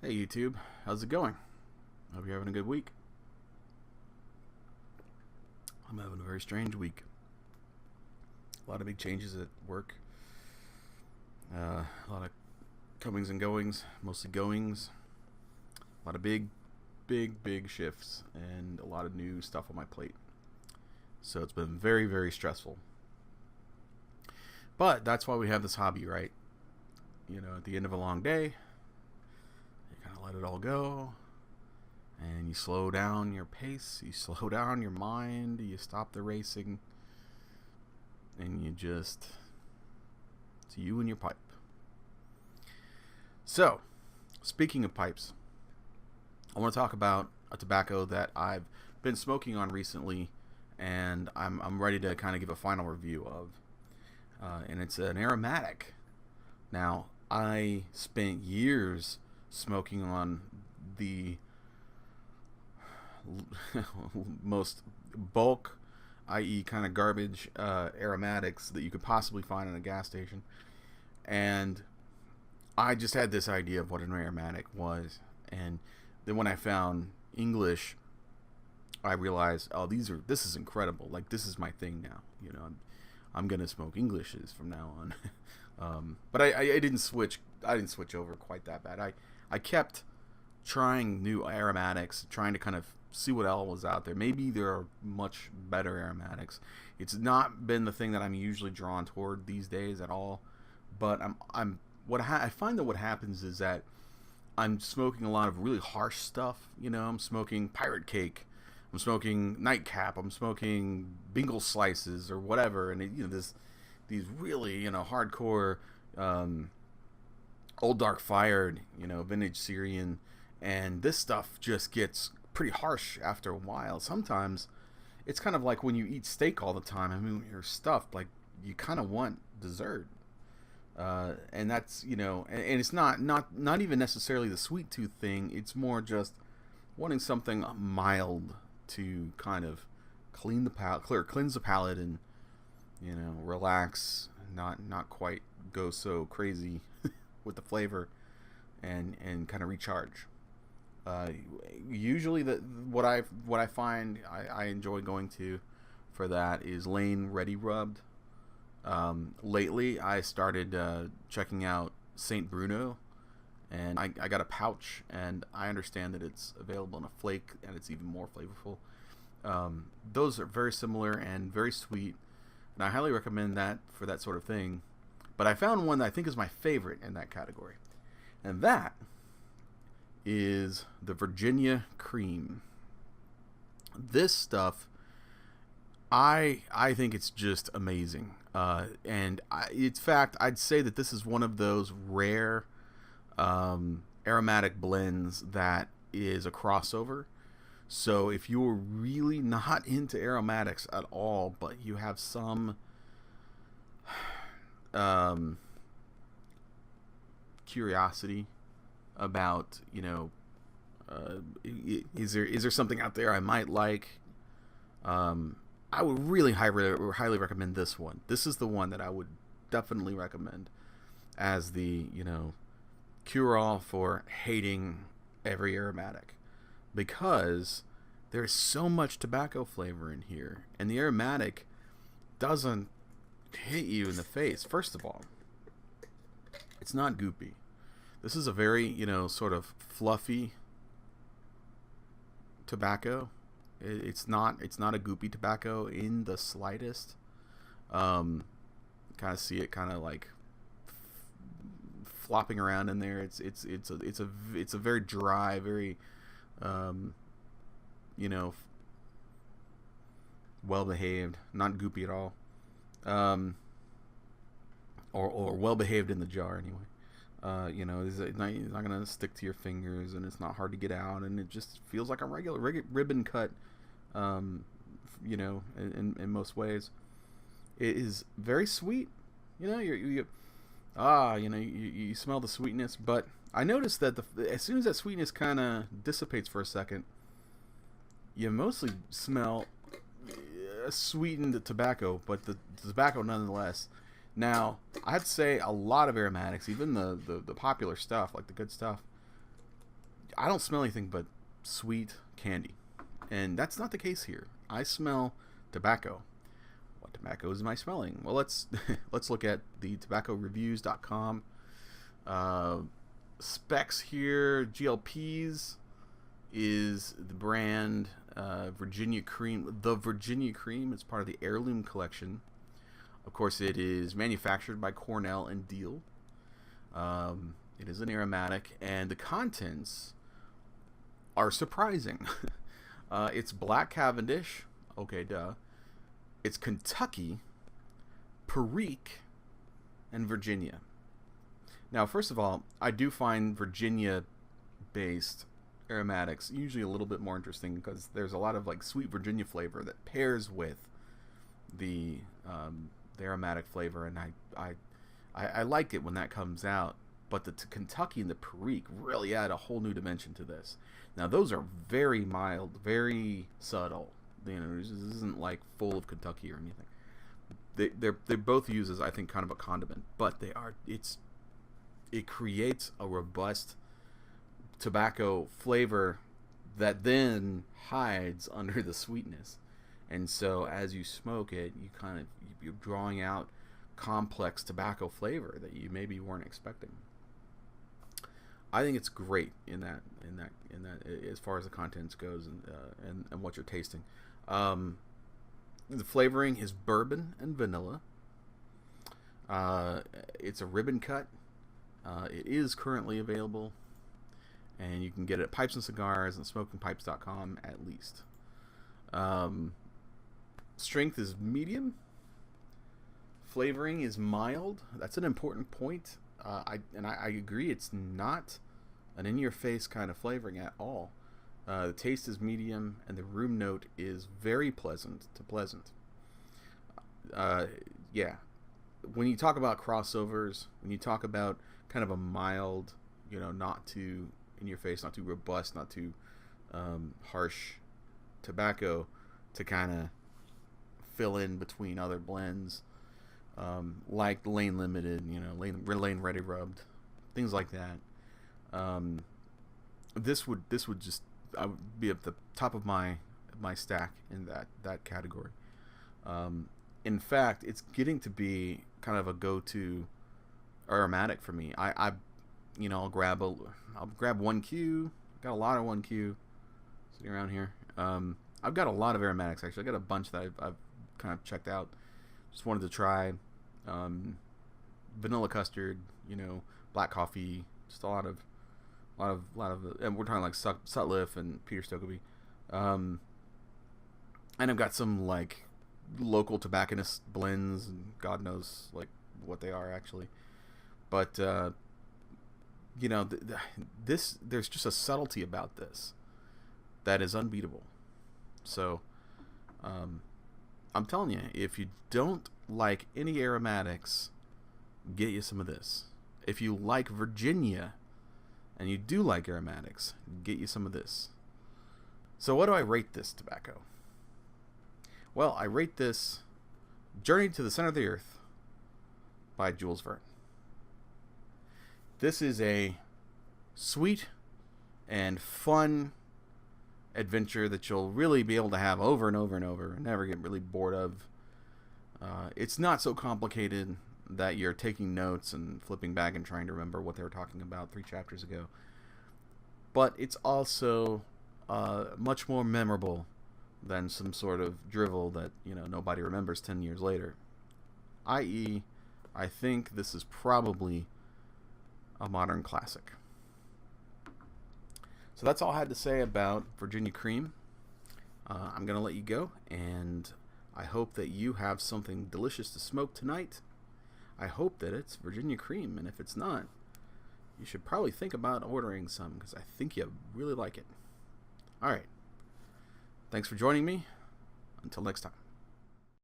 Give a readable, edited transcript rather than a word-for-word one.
Hey YouTube, how's it going? Hope you're having a good week. I'm having a very strange week. A lot of big changes at work. A lot of comings and goings, mostly goings. A lot of big shifts and a lot of new stuff on my plate. So it's been very, very stressful. But that's why we have this hobby, right? You know, at the end of a long day, you kind of let it all go. And you slow down your pace, you slow down your mind, you stop the racing, and you just, it's you and your pipe. So, speaking of pipes, I want to talk about a tobacco that I've been smoking on recently, and I'm ready to kind of give a final review of. And it's an aromatic. Now, I spent years smoking on the most bulk, i.e. kind of garbage aromatics that you could possibly find in a gas station, and I just had this idea of what an aromatic was, and then when I found English, I realized, oh, this is incredible. Like, this is my thing now. You know, I'm gonna smoke Englishes from now on. But I didn't switch. I didn't switch over quite that bad. I kept trying new aromatics, trying to kind of see what else was out there. Maybe there are much better aromatics. It's not been the thing that I'm usually drawn toward these days at all. But I find that what happens is that I'm smoking a lot of really harsh stuff. You know, I'm smoking Pirate Cake, I'm smoking Nightcap, I'm smoking Bingle Slices or whatever, and these really hardcore Old Dark Fired, vintage Syrian, and this stuff just gets pretty harsh after a while. Sometimes it's kind of like when you eat steak all the time. I mean, you're stuffed, like you kind of want dessert. And that's, and it's not even necessarily the sweet tooth thing. It's more just wanting something mild to kind of cleanse the palate and, relax, not quite go so crazy with the flavor and kind of recharge. Usually what I find I enjoy going to for that is Lane Ready Rubbed. Lately I started checking out Saint Bruno, and I got a pouch, and I understand that it's available in a flake and it's even more flavorful. Those are very similar and very sweet, and I highly recommend that for that sort of thing. But I found one that I think is my favorite in that category, and that is the Virginia Cream. This stuff, I think it's just amazing. And in fact, I'd say that this is one of those rare aromatic blends that is a crossover. So if you're really not into aromatics at all, but you have some curiosity about, is there something out there I might like, I would really highly recommend this one. This is the one that I would definitely recommend as the, cure-all for hating every aromatic, because there's so much tobacco flavor in here, and the aromatic doesn't hit you in the face. First of all, it's not goopy. This is a very, sort of fluffy tobacco. It's not a goopy tobacco in the slightest. Kind of see it kind of like flopping around in there. It's a very dry, very well behaved, not goopy at all. Or well behaved in the jar anyway. It's not gonna stick to your fingers, and it's not hard to get out, and it just feels like a regular ribbon cut. In most ways, it is very sweet. You smell the sweetness, but I noticed that as soon as that sweetness kind of dissipates for a second, you mostly smell sweetened tobacco, but the tobacco nonetheless. Now, I'd say a lot of aromatics, even the popular stuff, like the good stuff, I don't smell anything but sweet candy, and that's not the case here. I smell tobacco. What tobacco am I smelling? Well, let's let's look at the tobaccoreviews.com specs here. GLPs is the brand Virginia Cream. The Virginia Cream is part of the Heirloom collection. Of course, it is manufactured by Cornell and Deal. It is an aromatic, and the contents are surprising. It's Black Cavendish. Okay, duh. It's Kentucky, Perique, and Virginia. Now, first of all, I do find Virginia-based aromatics usually a little bit more interesting because there's a lot of like sweet Virginia flavor that pairs with the aromatic flavor, and I like it when that comes out. But the Kentucky and the Perique really add a whole new dimension to this. Now, those are very mild, very subtle. You know, this isn't like full of Kentucky or anything. They both use as, I think, kind of a condiment, but it creates a robust tobacco flavor that then hides under the sweetness. And so as you smoke it, you're drawing out complex tobacco flavor that you maybe weren't expecting. I think it's great in that as far as the contents goes and what you're tasting. The flavoring is bourbon and vanilla. It's a ribbon cut. It is currently available, and you can get it at Pipes and Cigars and SmokingPipes.com at least. Strength is medium. Flavoring is mild. That's an important point. I agree. It's not an in-your-face kind of flavoring at all. The taste is medium, and the room note is very pleasant to pleasant. Yeah. When you talk about crossovers, when you talk about kind of a mild, not too in-your-face, not too robust, not too harsh tobacco to kind of fill in between other blends, like Lane Limited, Lane Ready Rubbed, things like that. This would just, I would be at the top of my stack in that category. In fact, it's getting to be kind of a go-to aromatic for me. I'll grab 1Q. Got a lot of 1Q sitting around here. I've got a lot of aromatics actually. I got a bunch that I've kind of checked out. Just wanted to try vanilla custard, black coffee, just a lot of, and we're talking like Sutliff and Peter Stokely. And I've got some like local tobacconist blends, and God knows like what they are actually. But there's just a subtlety about this that is unbeatable. So I'm telling you, if you don't like any aromatics, get you some of this. If you like Virginia and you do like aromatics, get you some of this. So what do I rate this tobacco? Well, I rate this Journey to the Center of the Earth by Jules Verne. This is a sweet and fun adventure that you'll really be able to have over and over and over and never get really bored of. It's not so complicated that you're taking notes and flipping back and trying to remember what they were talking about 3 chapters ago. But it's also much more memorable than some sort of drivel that nobody remembers 10 years later. I.e., I think this is probably a modern classic. So that's all I had to say about Virginia Cream. I'm going to let you go, and I hope that you have something delicious to smoke tonight. I hope that it's Virginia Cream, and if it's not, you should probably think about ordering some, because I think you really like it. All right. Thanks for joining me. Until next time.